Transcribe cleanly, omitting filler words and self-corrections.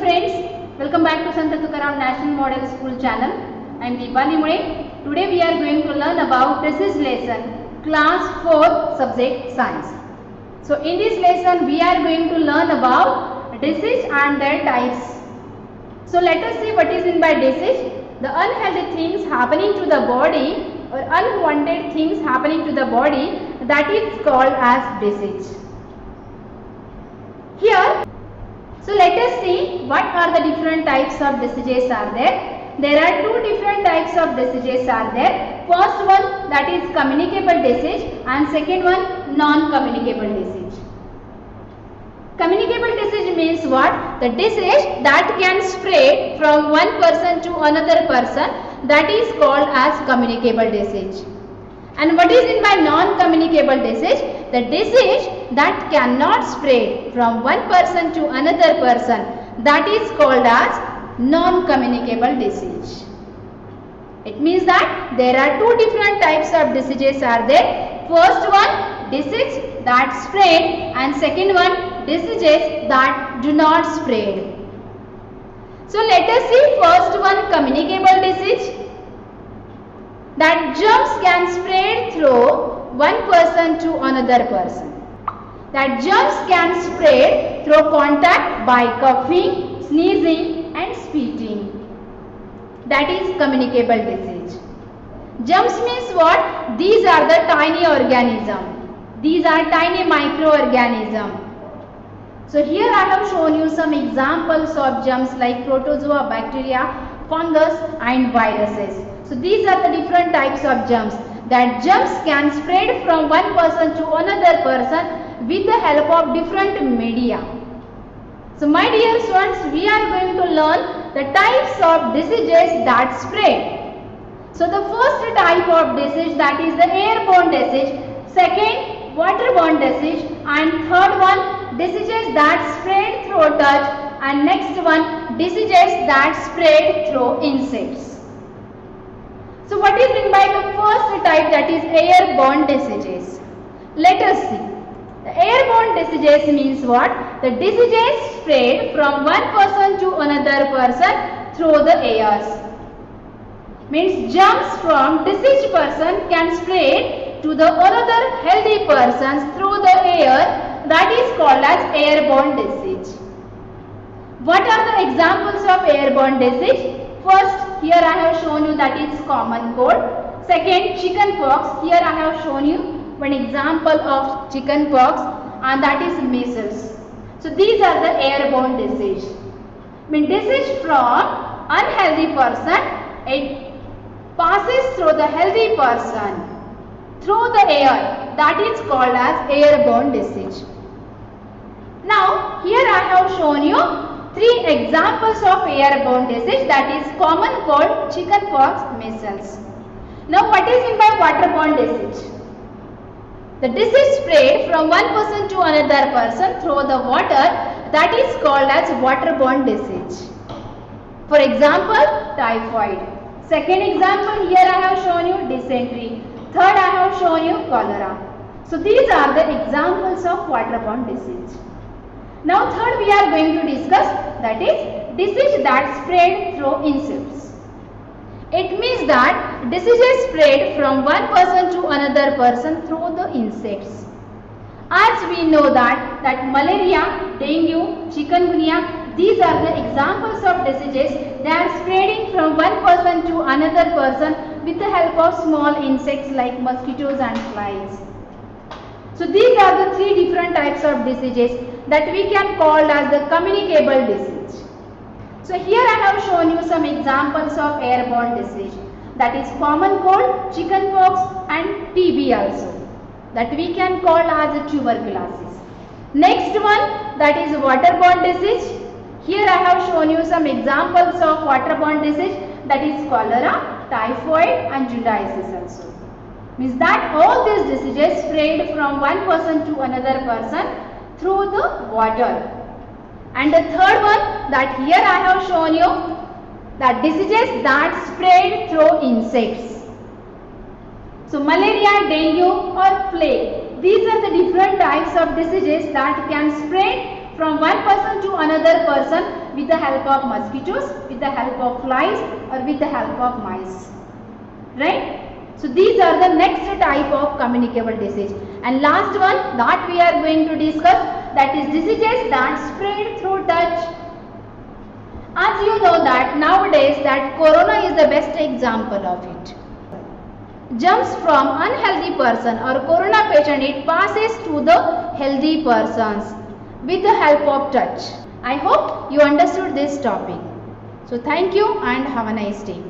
friends, welcome back to Sant Tukaram National Model School channel. I am Deepali Mule. Today we are going to learn about disease lesson, class 4 subject science. So in this lesson we are going to learn about disease and their types. So let us see what is meant by disease. The unhealthy things happening to the body or unwanted things happening to the body, that is called as disease. Here, so let us see what are the different types of diseases are there. There are two different types of diseases are there. First one, that is communicable disease, and second one, non-communicable disease. Communicable disease means what? The disease that can spread from one person to another person, that is called as communicable disease. And what is meant by non-communicable disease? The disease that cannot spread from one person to another person, that is called as non-communicable disease. It means that there are two different types of diseases are there. First one, disease that spread, and second one, diseases that do not spread. So let us see first one, communicable disease. That germs can spread through one person to another person. That germs can spread through contact by coughing, sneezing and spitting. That is communicable disease. Germs means what? These are the tiny organisms. These are tiny microorganisms. So here I have shown you some examples of germs like protozoa, bacteria, fungus and viruses. So these are the different types of germs. That germs can spread from one person to another person with the help of different media. So my dear students, we are going to learn the types of diseases that spread. So the first type of disease, that is the airborne disease, second waterborne disease, and third one diseases that spread through touch, and next one diseases that spread through insects. So what is meant by the first type, that is airborne diseases? Let us see. The airborne diseases means what? The diseases spread from one person to another person through the airs. Means germs from diseased person can spread to the another healthy persons through the air, that is called as airborne disease. What are the examples of airborne disease? First, here I have shown you that is common cold. Second, chicken pox. Here I have shown you one example of chicken pox, and that is measles. So these are the airborne disease. Mean disease from unhealthy person, it passes through the healthy person through the air, that is called as airborne disease. Now here I have shown you three examples of airborne disease, that is common cold, chicken pox, measles. Now what is meant by waterborne disease? The disease spread from one person to another person through the water, that is called as waterborne disease. For example, typhoid. Second example, here I have shown you dysentery. Third, I have shown you cholera. So these are the examples of waterborne disease. Now third we are going to discuss, that is disease that spread through insects. It means that diseases spread from one person to another person through the insects. As we know that malaria, dengue, chikungunya, these are the examples of diseases. They are spreading from one person to another person with the help of small insects like mosquitoes and flies. So these are the three different types of diseases that we can call as the communicable disease. So here I have shown you some examples of airborne disease, that is common cold, chicken pox and TB also, that we can call as a tuberculosis. Next one, that is waterborne disease. Here I have shown you some examples of waterborne disease, that is cholera, typhoid and jaundice also. Means that all these diseases spread from one person to another person through the water. And the third one, that here I have shown you, that diseases that spread through insects. So malaria, dengue or plague, these are the different types of diseases that can spread from one person to another person with the help of mosquitoes, with the help of flies, or with the help of mice. Right? So these are the next type of communicable disease. And last one that we are going to discuss, that is diseases that spread through touch. As you know that nowadays that corona is the best example of it. Germs from unhealthy person or corona patient, it passes to the healthy persons with the help of touch. I hope you understood this topic. So thank you and have a nice day.